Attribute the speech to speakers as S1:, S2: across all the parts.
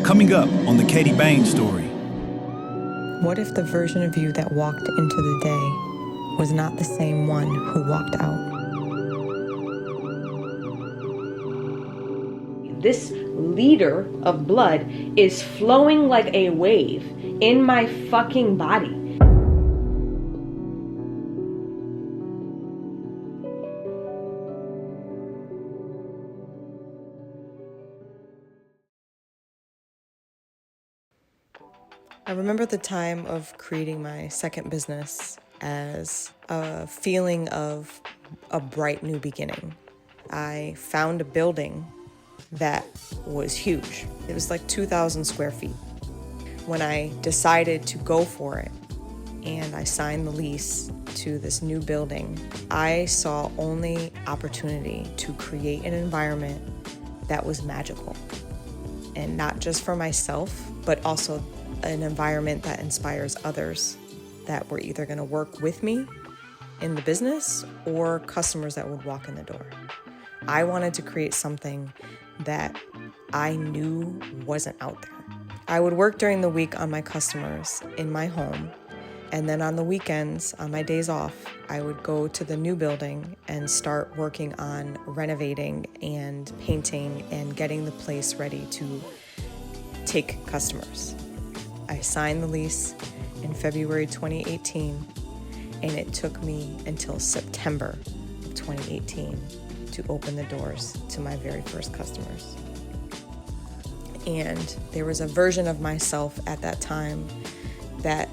S1: Coming up on the Catie Bane Story.
S2: What if the version of you that walked into the day was not the same one who walked out?
S3: This liter of blood is flowing like a wave in my fucking body.
S2: I remember the time of creating my second business as a feeling of a bright new beginning. I found a building that was huge. It was like 2,000 square feet. When I decided to go for it and I signed the lease to this new building, I saw only opportunity to create an environment that was magical. And not just for myself, but also an environment that inspires others that were either going to work with me in the business or customers that would walk in the door. I wanted to create something that I knew wasn't out there. I would work during the week on my customers in my home, and then on the weekends, on my days off, I would go to the new building and start working on renovating and painting and getting the place ready to take customers. I signed the lease in February 2018, and it took me until September of 2018 to open the doors to my very first customers. And there was a version of myself at that time that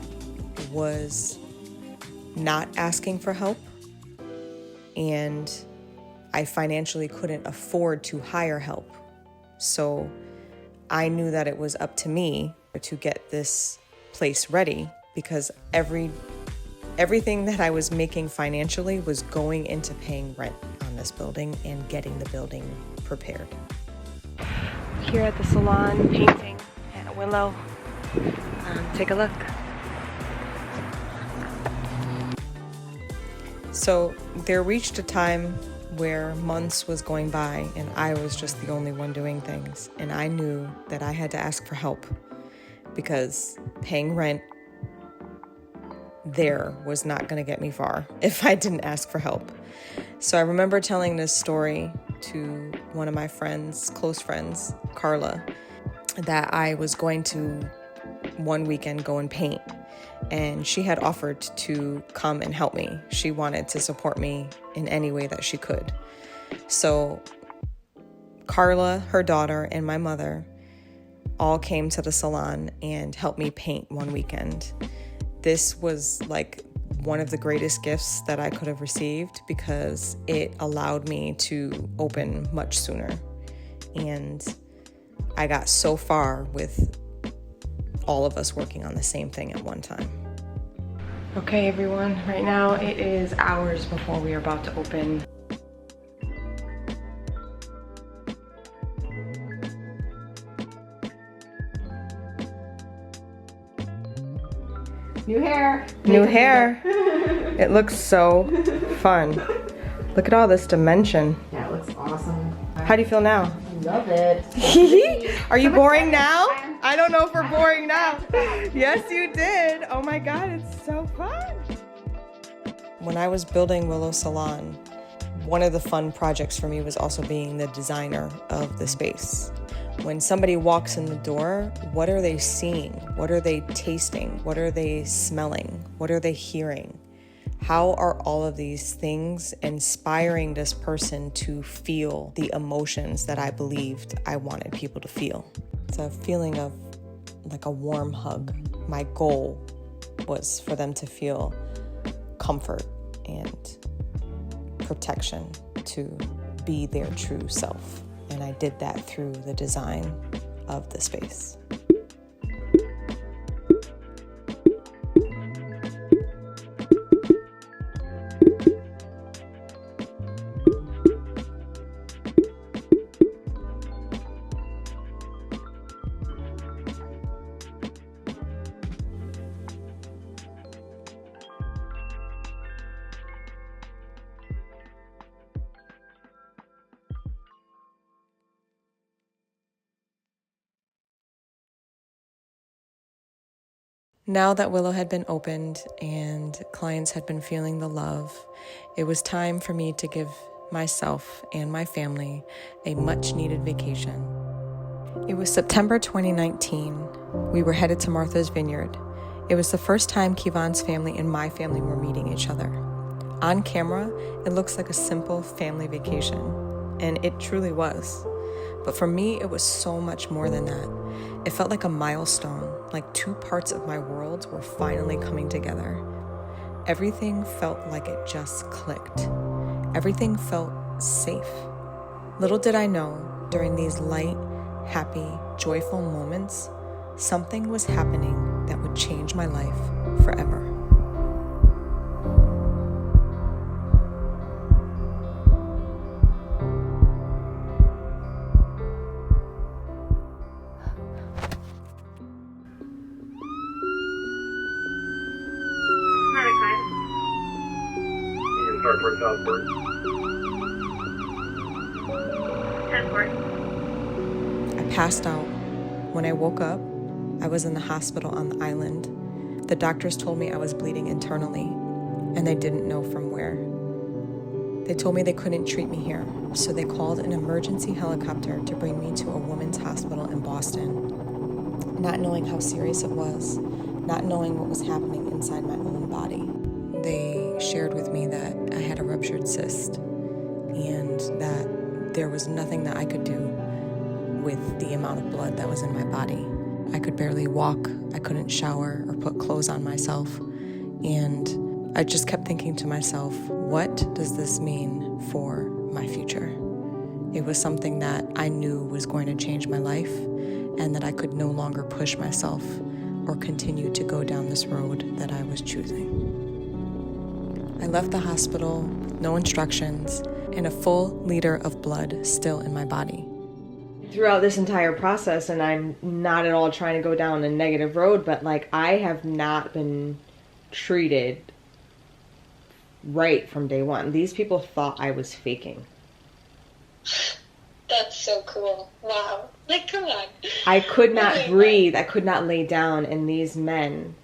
S2: was not asking for help, and I financially couldn't afford to hire help. So I knew that it was up to me to get this place ready, because everything that I was making financially was going into paying rent on this building and getting the building prepared.
S3: Here at the salon, painting at Willow. Take a look.
S2: So there reached a time where months was going by and I was just the only one doing things. And I knew that I had to ask for help, because paying rent there was not going to get me far if I didn't ask for help. So I remember telling this story to one of my friends, close friends, Carla, that I was going to one weekend go and paint. And she had offered to come and help me. She wanted to support me in any way that she could. So Carla, her daughter, and my mother all came to the salon and helped me paint one weekend. This was like one of the greatest gifts that I could have received, because it allowed me to open much sooner. And I got so far with all of us working on the same thing at one time.
S3: Okay, everyone, right now it is hours before we are about to open. New hair.
S2: New hair. It looks so fun. Look at all this dimension.
S3: Yeah, it looks awesome.
S2: How do you feel now?
S3: I love it.
S2: Are you boring now? I don't know if we're boring now. Yes, you did. Oh my God, it's so fun. When I was building Willow Salon, one of the fun projects for me was also being the designer of the space. When somebody walks in the door, what are they seeing? What are they tasting? What are they smelling? What are they hearing? How are all of these things inspiring this person to feel the emotions that I believed I wanted people to feel? It's a feeling of like a warm hug. My goal was for them to feel comfort and protection, to be their true self. And I did that through the design of the space. Now that Willow had been opened and clients had been feeling the love, it was time for me to give myself and my family a much-needed vacation. It was September 2019. We were headed to Martha's Vineyard. It was the first time Kivon's family and my family were meeting each other. On camera, it looks like a simple family vacation, and it truly was. But for me, it was so much more than that. It felt like a milestone, like two parts of my worlds were finally coming together. Everything felt like it just clicked. Everything felt safe. Little did I know, during these light, happy, joyful moments, something was happening that would change my life forever.
S4: Southward.
S2: 10-4. I passed out. When I woke up, I was in the hospital on the island. The doctors told me I was bleeding internally, and they didn't know from where. They told me they couldn't treat me here, so they called an emergency helicopter to bring me to a women's hospital in Boston. Not knowing how serious it was, not knowing what was happening inside my own body, they shared with me that I had a ruptured cyst and that there was nothing that I could do with the amount of blood that was in my body. I could barely walk, I couldn't shower or put clothes on myself, and I just kept thinking to myself, what does this mean for my future? It was something that I knew was going to change my life and that I could no longer push myself or continue to go down this road that I was choosing. I left the hospital with no instructions and a full liter of blood still in my body.
S3: Throughout this entire process, and I'm not at all trying to go down a negative road, but like I have not been treated right from day one. These people thought I was faking.
S5: That's so cool. Wow. Like, come on.
S3: I could not breathe. I could not lay down, and these men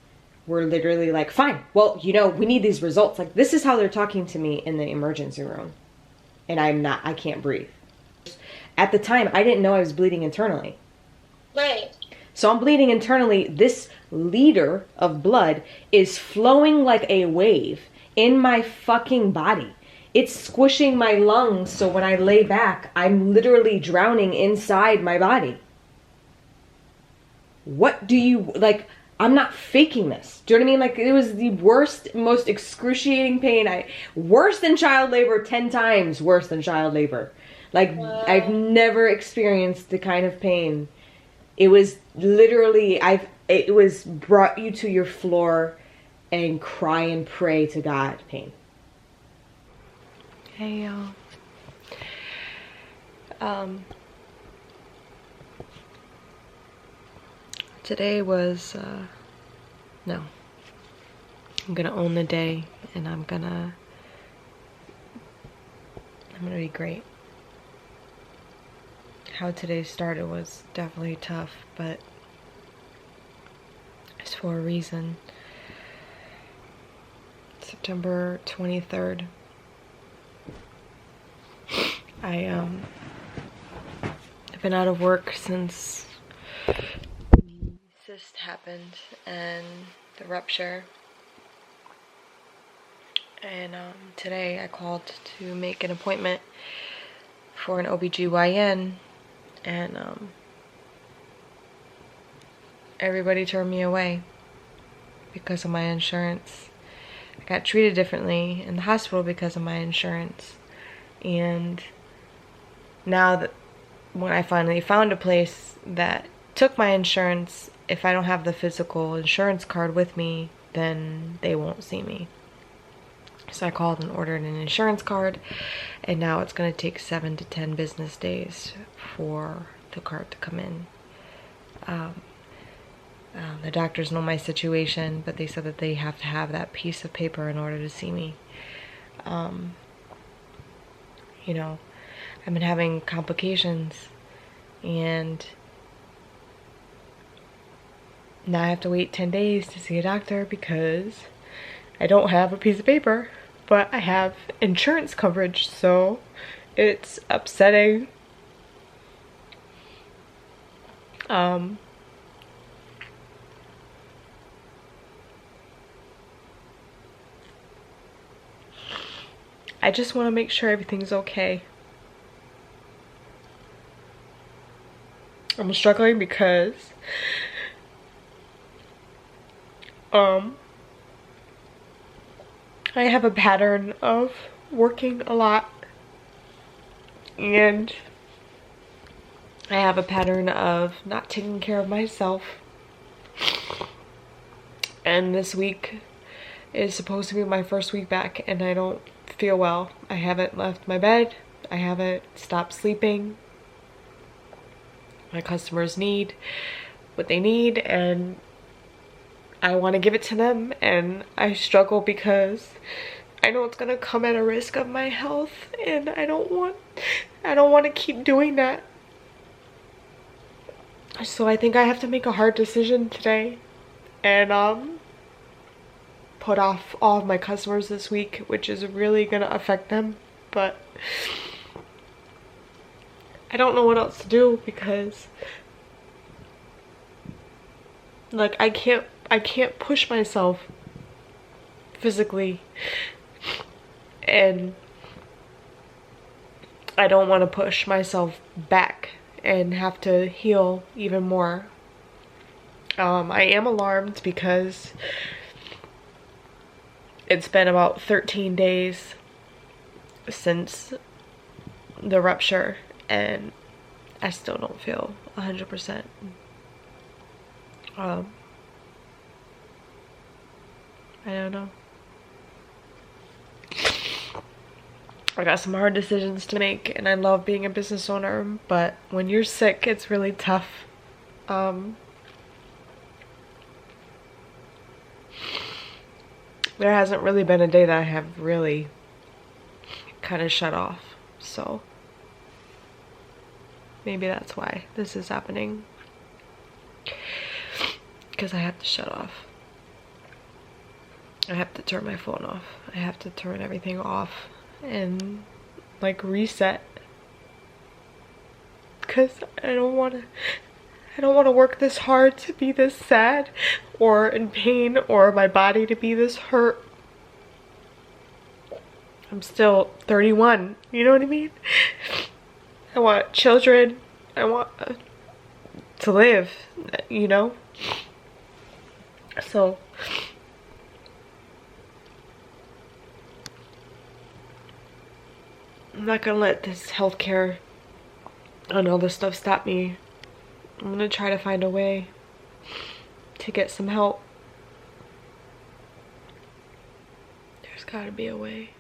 S3: were literally like, fine, well, we need these results. Like, this is how they're talking to me in the emergency room. And I can't breathe. At the time, I didn't know I was bleeding internally.
S5: Right.
S3: So I'm bleeding internally. This liter of blood is flowing like a wave in my fucking body. It's squishing my lungs, so when I lay back, I'm literally drowning inside my body. What do you, like, I'm not faking this. Do you know what I mean? Like, it was the worst, most excruciating pain. Worse than child labor, 10 times worse than child labor. Like, wow. I've never experienced the kind of pain. It was literally, it was brought you to your floor and cry and pray to God pain.
S2: Hey, y'all. Today was, no. I'm gonna own the day, and I'm gonna be great. How today started was definitely tough, but it's for a reason. September 23rd. I've been out of work since the cyst happened and the rupture. And today I called to make an appointment for an OBGYN, and everybody turned me away because of my insurance. I got treated differently in the hospital because of my insurance. And now that when I finally found a place that took my insurance, if I don't have the physical insurance card with me, then they won't see me. So I called and ordered an insurance card, and now it's going to take 7 to 10 business days for the card to come in. The doctors know my situation, but they said that they have to have that piece of paper in order to see me. I've been having complications, and
S3: Now I have to wait 10 days to see a doctor because I don't have a piece of paper, but I have insurance coverage, so it's upsetting. I just want to make sure everything's okay. I'm struggling because I have a pattern of working a lot, and I have a pattern of not taking care of myself. And this week is supposed to be my first week back, and I don't feel well. I haven't left my bed. I haven't stopped sleeping. My customers need what they need, and I want to give it to them, and I struggle because I know it's gonna come at a risk of my health, and I don't want to keep doing that. So I think I have to make a hard decision today, and put off all of my customers this week, which is really gonna affect them, but I don't know what else to do because, like, I can't push myself physically, and I don't want to push myself back and have to heal even more. I am alarmed because it's been about 13 days since the rupture, and I still don't feel 100%. I don't know. I got some hard decisions to make, and I love being a business owner, but when you're sick, it's really tough. There hasn't really been a day that I have really kind of shut off, so maybe that's why this is happening, because I have to shut off. I have to turn my phone off. I have to turn everything off and like reset, because I don't want to work this hard to be this sad or in pain, or my body to be this hurt. I'm still 31, you know what I mean? I want children. I want to live, you know? So I'm not gonna let this healthcare and all this stuff stop me. I'm gonna try to find a way to get some help. There's gotta be a way.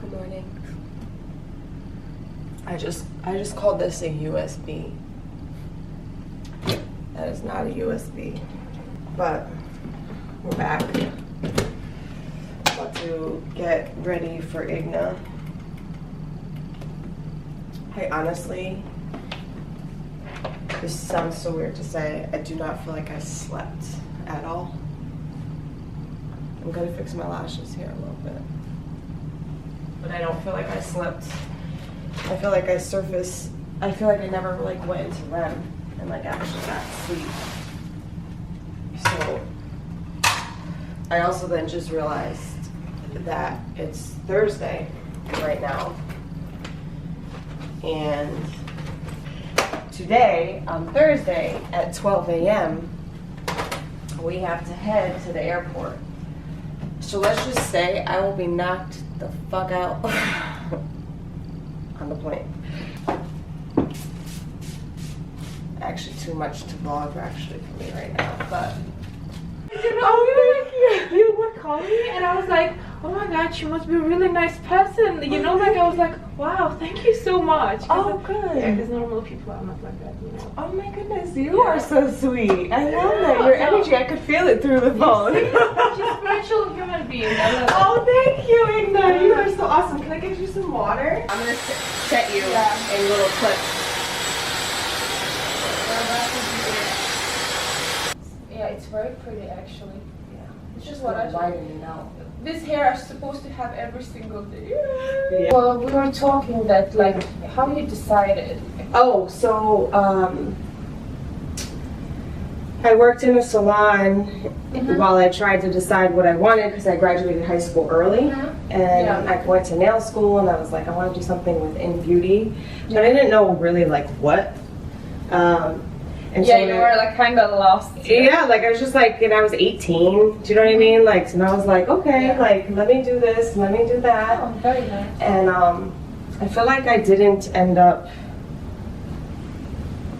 S3: Good morning. I just called this a USB. That is not a USB, but we're back. About to get ready for Igna. Hey, honestly, this sounds so weird to say, I do not feel like I slept at all. I'm gonna fix my lashes here a little bit, but I don't feel like I slept. I feel like I surfaced. I feel like I never like went into REM and like actually got sleep. So I also then just realized that it's Thursday right now, and today on Thursday at 12 a.m. we have to head to the airport. So let's just say I will be knocked the fuck out on the plane. Actually too much to vlog actually for me right now, but
S4: you would call me and I was like, oh my god, she must be a really nice person, you know, like I was like, wow, thank you so much.
S2: oh good.
S4: Yeah, because normal people are not like that, you know.
S2: Oh my goodness, you are so sweet. I love that. Your energy, I could feel it through the phone.
S4: She's a spiritual human being. cute. I love it.
S3: Oh, thank you, Igna. You are so awesome. Can I get you some water? I'm gonna set you in little clips.
S4: Yeah, it's very pretty actually.
S3: Yeah.
S4: It's just what I
S3: widening out.
S4: This hair is supposed to have every single day. Yeah. Well, we were talking that like how you decided.
S3: Oh, so I worked in a salon while I tried to decide what I wanted because I graduated high school early, and I went to nail school, and I was like, I want to do something within beauty, but I didn't know really like what. And
S4: yeah,
S3: so
S4: you were like kind of lost.
S3: Yeah, like I was just like, and I was 18. Do you know what I mean? Like, and I was like, okay, like let me do this, let me do that.
S4: Oh, very nice.
S3: And I feel like I didn't end up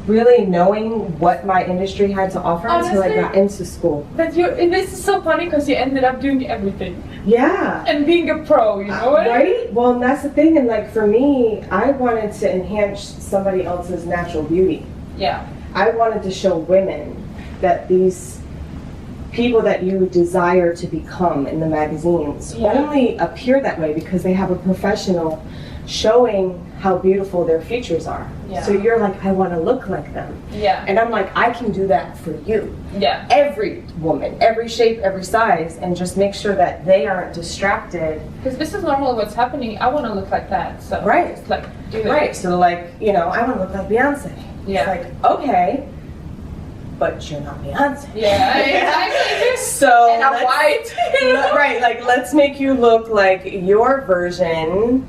S3: really knowing what my industry had to offer until I got into school.
S4: But and this is so funny because you ended up doing everything.
S3: Yeah.
S4: And being a pro, you know what?
S3: Right? Well, and that's the thing. And like for me, I wanted to enhance somebody else's natural beauty.
S4: Yeah.
S3: I wanted to show women that these people that you desire to become in the magazines only appear that way because they have a professional showing how beautiful their features are.
S4: Yeah.
S3: So you're like, I want to look like them.
S4: Yeah.
S3: And I'm like, I can do that for you.
S4: Yeah.
S3: Every woman, every shape, every size, and just make sure that they aren't distracted.
S4: Because this is normally what's happening. I want to look like that. So
S3: Right.
S4: it's like, do it.
S3: Right. So like, you know, I want to look like Beyonce.
S4: Yeah.
S3: It's like, okay, but you're not Beyonce.
S4: Yeah, exactly.
S3: So
S4: And I'm
S3: let's-
S4: white.
S3: right, like let's make you look like your version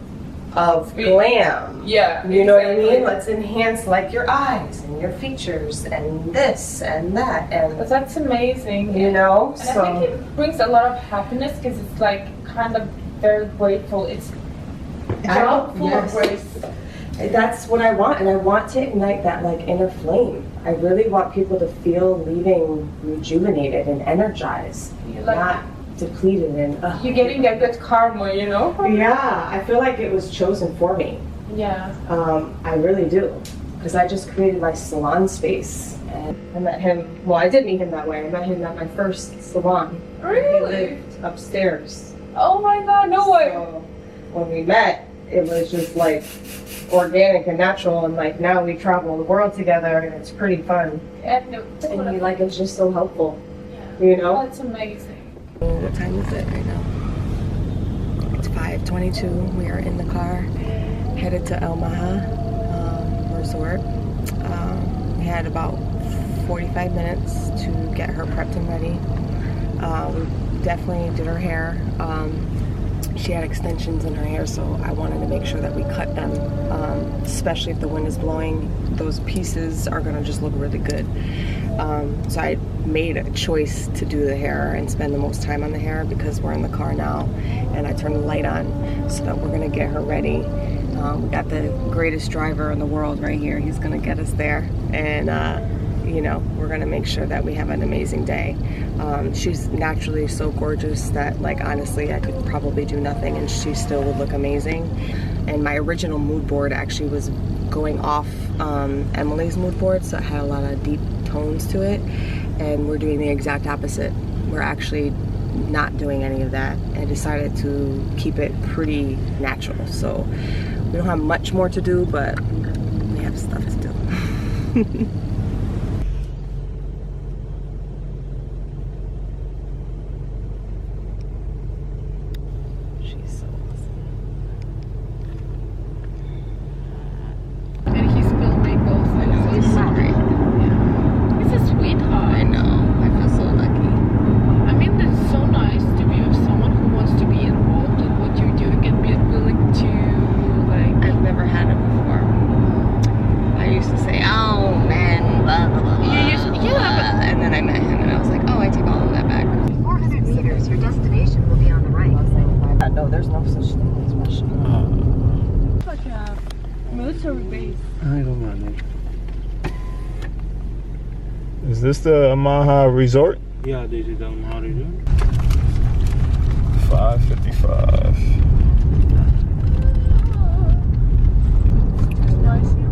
S3: of glam.
S4: Yeah.
S3: You know what I
S4: exactly.
S3: mean? Let's enhance like your eyes and your features and this and that
S4: But
S3: and
S4: that's amazing.
S3: you know.
S4: And I think it brings a lot of happiness because it's like kind of very grateful. It's job full of grace.
S3: That's what I want, and I want to ignite that like inner flame. I really want people to feel leaving rejuvenated and energized,
S4: Like-
S3: not depleted and.
S4: You're getting a good karma, you know?
S3: Yeah, I feel like it was chosen for me.
S4: Yeah.
S3: I really do, because I just created my salon space, and I met him. Well, I did meet him that way. I met him at my first salon. He
S4: Really?
S3: lived upstairs.
S4: Oh my god, no way.
S3: So when we met, it was just like organic and natural, and like now we travel the world together, and it's pretty fun.
S4: And
S3: And he like is just so helpful, you know.
S4: that's amazing.
S2: What time is it right now? It's 5:22. We are in the car, headed to El Maha Resort. We had about 45 minutes to get her prepped and ready. We definitely did her hair. She had extensions in her hair, so I wanted to make sure that we cut them, especially if the wind is blowing. Those pieces are gonna just look really good. So I made a choice to do the hair and spend the most time on the hair because we're in the car now, and I turned the light on so that we're gonna get her ready. We got the greatest driver in the world right here. He's gonna get us there, and you know, we're gonna make sure that we have an amazing day. She's naturally so gorgeous that like honestly I could probably do nothing and she still would look amazing. And my original mood board actually was going off Emily's mood board, so it had a lot of deep tones to it, and we're doing the exact opposite. We're actually not doing any of that and decided to keep it pretty natural. So we don't have much more to do, but we have stuff to do. She's so awesome.
S4: And he's filming also.
S2: I know, he's so great.
S4: He's a sweetheart.
S2: I know. I feel so lucky.
S4: I mean, it's so nice to be with someone who wants to be involved in what you're doing and be willing to, like...
S2: I've never had it before. I used to say, oh man, blah, blah, blah, blah. And then I met him and I was like, oh, I take all of that back.
S6: 400 meters, your destination will be on the right.
S3: No, there's no such thing as Russia.
S4: It's like a military base.
S7: I don't know. Is this the Maha Resort?
S8: Yeah, this is the Maha Resort.
S7: 5:55.
S4: It's nice here.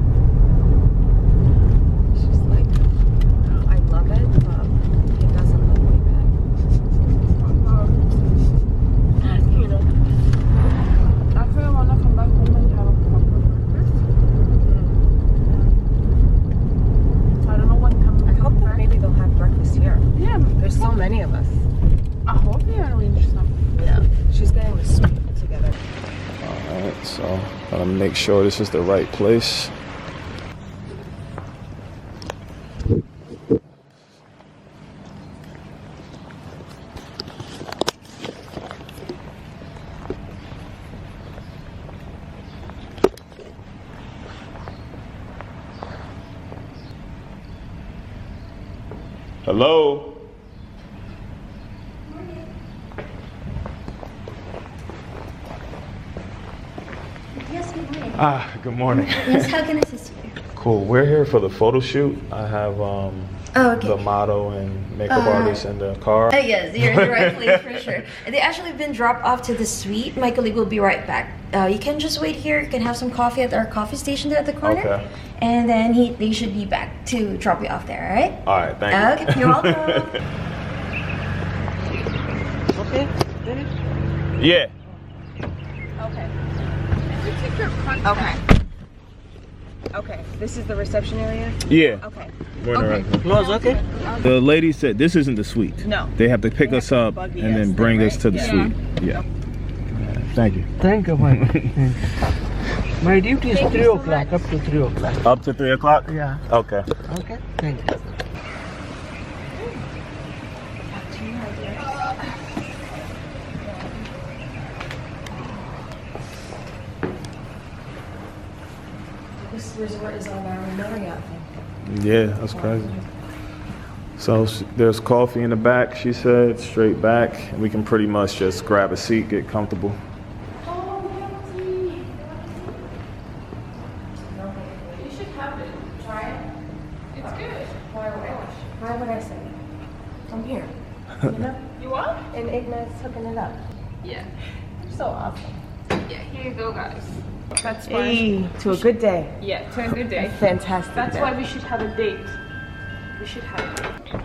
S2: She's like, I love it, but it doesn't look like that.
S3: any of us.
S4: I hope you are interested.
S3: Yeah, she's getting the suite together.
S7: Alright, so gotta make sure this is the right place. Hello?
S6: Yes, good morning.
S7: Good morning.
S6: Yes, how can I assist you?
S7: Cool. We're here for the photo shoot. I have
S6: okay.
S7: the model and makeup artist in the car.
S6: Yes, you're in the right place for sure. They actually been dropped off to the suite. My colleague will be right back. You can just wait here. You can have some coffee at our coffee station there at the corner.
S7: Okay.
S6: And then they should be back to drop you off there, alright?
S7: Alright, thank you.
S6: Okay, you're welcome.
S3: Okay.
S7: Yeah.
S3: Okay. Okay. This is the reception area?
S7: Yeah.
S3: Okay.
S8: Close, okay?
S7: The lady said this isn't the suite.
S3: No.
S7: They have to pick us up and then bring us to the suite. Yeah. Thank you.
S8: Thank you, my My duty is 3 o'clock, up to 3 o'clock.
S7: Up to 3 o'clock?
S8: Yeah.
S7: Okay.
S8: Okay, thank you.
S3: This resort is on our Marriott thing.
S7: Yeah, that's crazy. So there's coffee in the back, she said, straight back. And we can pretty much just grab a seat, get comfortable.
S4: You should have it. Try it. It's good.
S3: Why would I say that? I'm here. You know?
S4: You are?
S3: And Igna's hooking it up.
S4: Yeah.
S3: You're so awesome.
S4: Yeah, here you go, guys. That's why.
S3: Hey, to a good day.
S4: Yeah, to a good day.
S3: Fantastic.
S4: That's
S3: day.
S4: why we should have a date. We should have a date.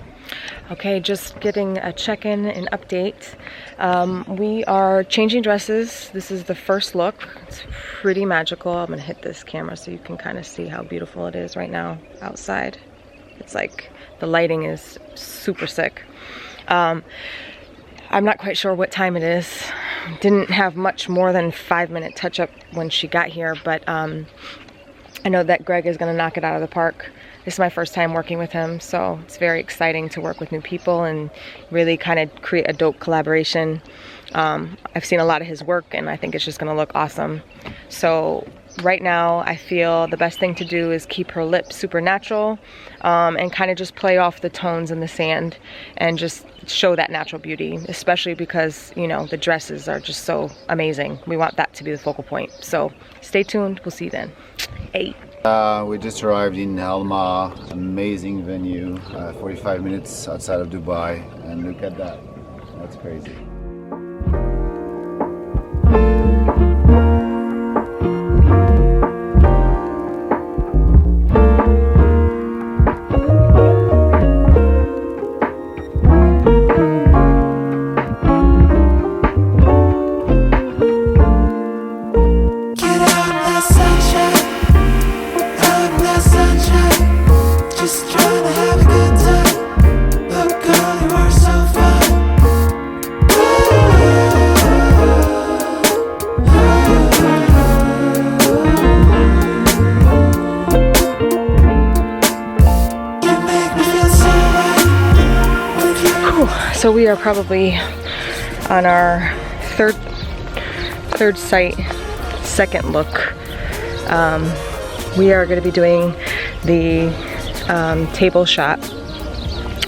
S2: Okay, just getting a check-in and update. We are changing dresses. This is the first look. It's pretty magical. I'm gonna hit this camera so you can kind of see how beautiful it is right now outside. It's like the lighting is super sick. I'm not quite sure what time it is. Didn't have much more than 5-minute touch-up when she got here, but I know that Greg is gonna knock it out of the park. This is my first time working with him, so it's very exciting to work with new people and really kind of create a dope collaboration. I've seen a lot of his work and I think it's just gonna look awesome. So right now I feel the best thing to do is keep her lips super natural and kind of just play off the tones in the sand and just show that natural beauty, especially because, you know, the dresses are just so amazing. We want that to be the focal point. So stay tuned, we'll see you then. Hey.
S9: We just arrived in Alma, amazing venue, 45 minutes outside of Dubai, and look at that, that's crazy.
S2: So we are probably on our third site, second look. We are going to be doing the table shot,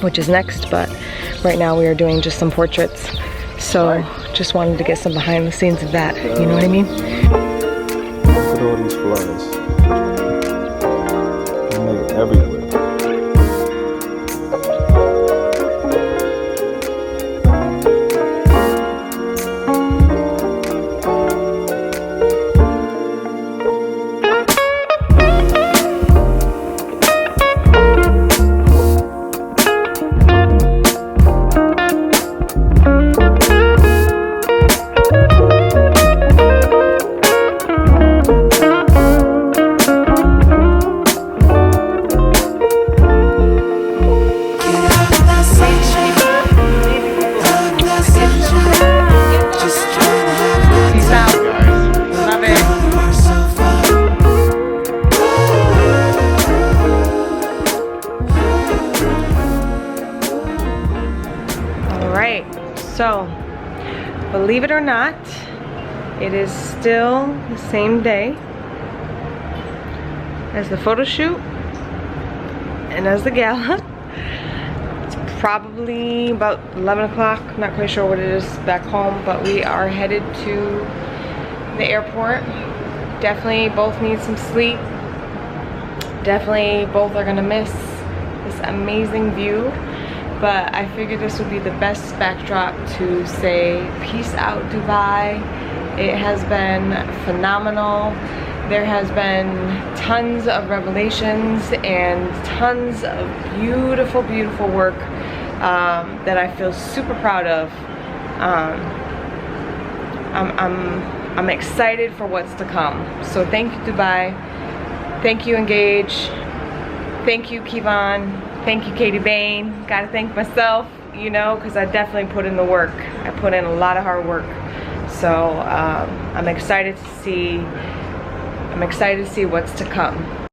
S2: which is next, but right now we are doing just some portraits. So just wanted to get some behind the scenes of that, you know what I mean?
S7: Look at all these flowers. They make it everywhere.
S2: right, so believe it or not, it is still the same day as the photo shoot and as the gala. It's probably about 11 o'clock, not quite sure what it is back home, but we are headed to the airport. Definitely both need some sleep. Definitely both are gonna miss this amazing view, but I figured this would be the best backdrop to say peace out Dubai. It has been phenomenal. There has been tons of revelations and tons of beautiful, beautiful work that I feel super proud of. I'm excited for what's to come. So thank you, Dubai. Thank you, Engage. Thank you, Kevon. Thank you, Catie Bane. Gotta thank myself, you know, because I definitely put in the work. I put in a lot of hard work. So I'm excited to see what's to come.